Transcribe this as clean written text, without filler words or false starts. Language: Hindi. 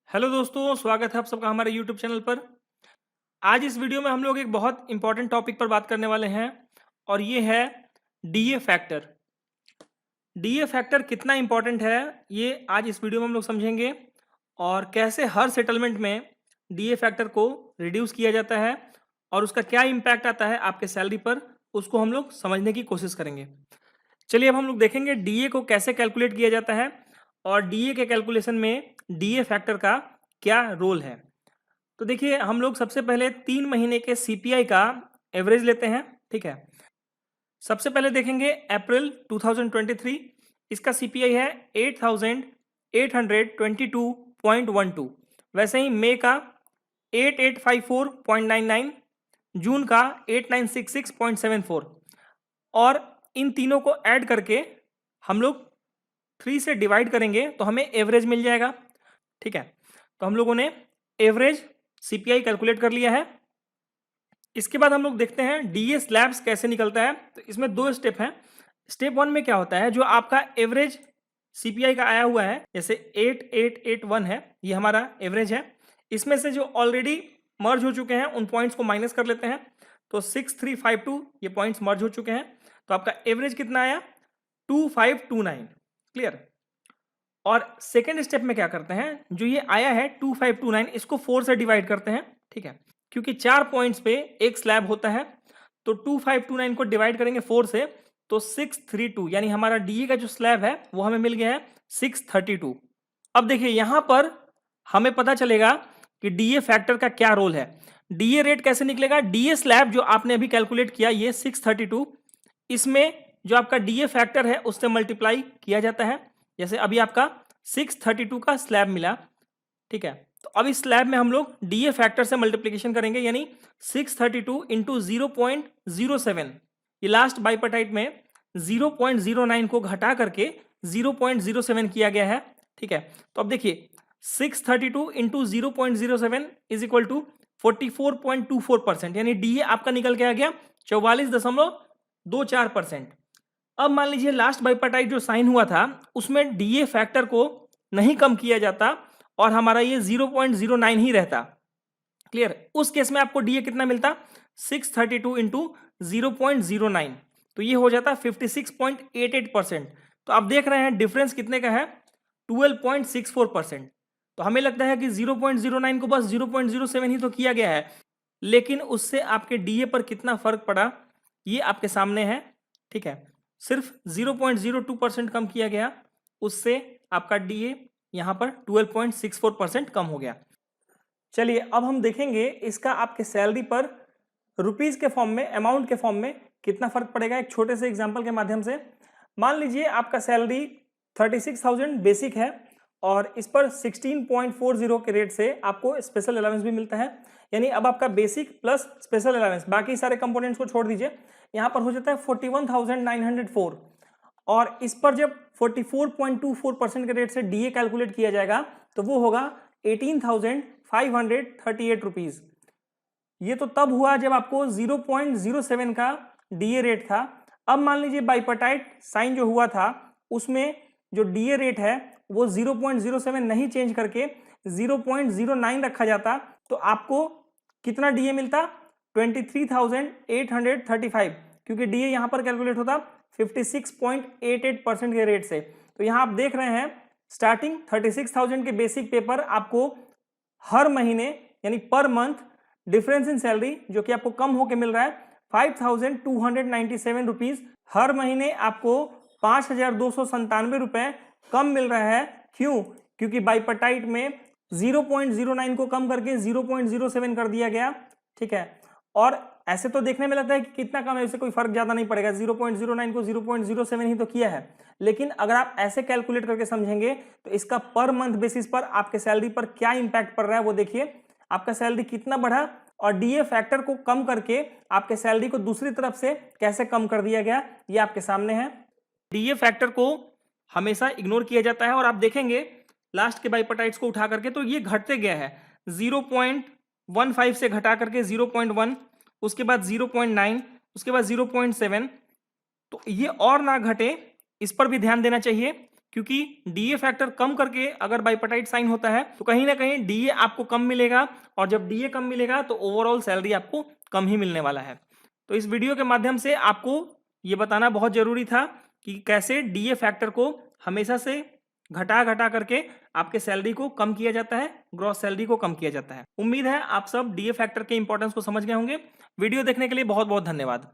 हेलो दोस्तों, स्वागत है आप सबका हमारे यूट्यूब चैनल पर। आज इस वीडियो में हम लोग एक बहुत इंपॉर्टेंट टॉपिक पर बात करने वाले हैं और ये है डीए फैक्टर। डीए फैक्टर कितना इंपॉर्टेंट है ये आज इस वीडियो में हम लोग समझेंगे और कैसे हर सेटलमेंट में डीए फैक्टर को रिड्यूस किया जाता है और उसका क्या इम्पैक्ट आता है आपके सैलरी पर, उसको हम लोग समझने की कोशिश करेंगे। चलिए अब हम लोग देखेंगे डीए को कैसे कैलकुलेट किया जाता है और डीए के कैलकुलेशन में डीए फैक्टर का क्या रोल है। तो देखिए हम लोग सबसे पहले 3 महीने के सीपीआई का एवरेज लेते हैं। ठीक है, सबसे पहले देखेंगे अप्रैल 2023, इसका सीपीआई है 8822.12। वैसे ही मई का 8854.99, जून का 8966.74 और इन तीनों को ऐड करके हम लोग 3 से डिवाइड करेंगे तो हमें एवरेज मिल जाएगा। ठीक है, तो हम लोगों ने एवरेज सीपीआई कैलकुलेट कर लिया है। इसके बाद हम लोग देखते हैं डीए स्लैब्स कैसे निकलता है। तो इसमें 2 स्टेप हैं। स्टेप 1 में क्या होता है, जो आपका एवरेज सीपीआई का आया हुआ है, जैसे 8881 है, ये हमारा एवरेज है। इसमें से जो ऑलरेडी मर्ज हो चुके हैं उन पॉइंट्स को माइनस कर लेते हैं, तो 6352 ये पॉइंट्स मर्ज हो चुके हैं। तो आपका एवरेज कितना आया, 2529। क्लियर। और सेकेंड स्टेप में क्या करते हैं, जो ये आया है 2529, इसको 4 से डिवाइड करते हैं। ठीक है, क्योंकि 4 पॉइंट्स पे एक स्लैब होता है, तो 2529 को डिवाइड करेंगे 4 से तो 632, यानी हमारा डीए का जो स्लैब है वो हमें मिल गया है 632। अब देखिए यहां पर हमें पता चलेगा कि डीए फैक्टर का क्या रोल है। डीए रेट कैसे निकलेगा, डीए स्लैब जो आपने अभी कैलकुलेट किया ये 632, इसमें जो आपका डीए फैक्टर है उससे मल्टीप्लाई किया जाता है। जैसे अभी आपका 632 का स्लैब मिला। ठीक है, तो अब इस स्लैब में हम लोग डीए फैक्टर से मल्टीप्लिकेशन करेंगे, यानी 632 इंटू 0.07। ये लास्ट बाइपर्टाइट में 0.09 को घटा करके 0.07 किया गया है। ठीक है, तो अब देखिए 632 इंटू 0.07 इज इक्वल टू 44.24%, यानी डीए आपका निकल के आ गया 44.24%। अब मान लीजिए लास्ट बाइपर्टाइट जो साइन हुआ था उसमें डीए फैक्टर को नहीं कम किया जाता और हमारा ये 0.09 ही रहता। क्लियर, उस केस में आपको डीए कितना मिलता, 632 इंटू 0.09, तो ये हो जाता 56.88%। तो आप देख रहे हैं डिफरेंस कितने का है, 12.64%। तो हमें लगता है कि 0.09 को बस 0.07 ही तो किया गया है, लेकिन उससे आपके डीए पर कितना फर्क पड़ा ये आपके सामने है। ठीक है, सिर्फ 0.02% कम किया गया, उससे आपका डीए यहां पर 12.64% कम हो गया। चलिए अब हम देखेंगे इसका आपके सैलरी पर रुपीज के फॉर्म में, अमाउंट के फॉर्म में कितना फर्क पड़ेगा, एक छोटे से एग्जांपल के माध्यम से। मान लीजिए आपका सैलरी 36,000 बेसिक है और इस पर 16.40 के रेट से आपको स्पेशल अलाउंस भी मिलता है, यानी अब आपका बेसिक प्लस स्पेशल अलाउंस, बाकी सारे कंपोनेंट्स को छोड़ दीजिए, यहाँ पर हो जाता है 41,904। और इस पर जब 44.24% के रेट से डीए कैलकुलेट किया जाएगा तो वो होगा 18,538 रुपीज। ये तो तब हुआ जब आपको 0.07 का डीए रेट था। अब मान लीजिए बाइपर्टाइट साइन जो हुआ था उसमें जो डीए रेट है वो 0.07 नहीं चेंज करके 0.09 रखा जाता, तो आपको कितना डीए मिलता, 23,835, क्योंकि डीए यहां पर कैलकुलेट होता 56.88% के रेट से। तो यहां आप देख रहे हैं स्टार्टिंग 36,000 के बेसिक पेपर आपको हर महीने यानी per month difference in salary जो कि आपको कम होके मिल रहा है 5,297 रुपीज। हर महीने आपको 5,297 रुपए कम मिल रहा है। क्यों, क्योंकि बाइपर्टाइट में 0.09 को कम करके 0.07 कर दिया गया। ठीक है, और ऐसे तो देखने में लगता है कि कितना कम है, इससे कोई फर्क ज्यादा नहीं पड़ेगा, 0.09 को 0.07 ही तो किया है, लेकिन अगर आप ऐसे कैलकुलेट करके समझेंगे तो इसका पर मंथ बेसिस पर आपके सैलरी पर क्या इंपैक्ट पड़ रहा है वो देखिए। आपका सैलरी कितना बढ़ा और डीए फैक्टर को कम करके आपके सैलरी को दूसरी तरफ से कैसे कम कर दिया गया ये आपके सामने है। डीए फैक्टर को हमेशा इग्नोर किया जाता है और आप देखेंगे लास्ट के बाइपर्टाइट्स को उठा करके तो ये घटते गया है, 0.15 से घटा करके 0.1, उसके बाद 0.9, उसके बाद 0.7। तो ये और ना घटे, इस पर भी ध्यान देना चाहिए, क्योंकि डीए फैक्टर कम करके अगर बाइपार्टाइट साइन होता है तो कहीं ना कहीं डीए आपको कम मिलेगा, और जब डीए कम मिलेगा तो ओवरऑल सैलरी आपको कम ही मिलने वाला है। तो इस वीडियो के माध्यम से आपको ये बताना बहुत जरूरी था कि कैसे डीए फैक्टर को हमेशा से घटा घटा करके आपके सैलरी को कम किया जाता है, ग्रॉस सैलरी को कम किया जाता है। उम्मीद है आप सब डीए फैक्टर के इंपॉर्टेंस को समझ गए होंगे। वीडियो देखने के लिए बहुत बहुत धन्यवाद।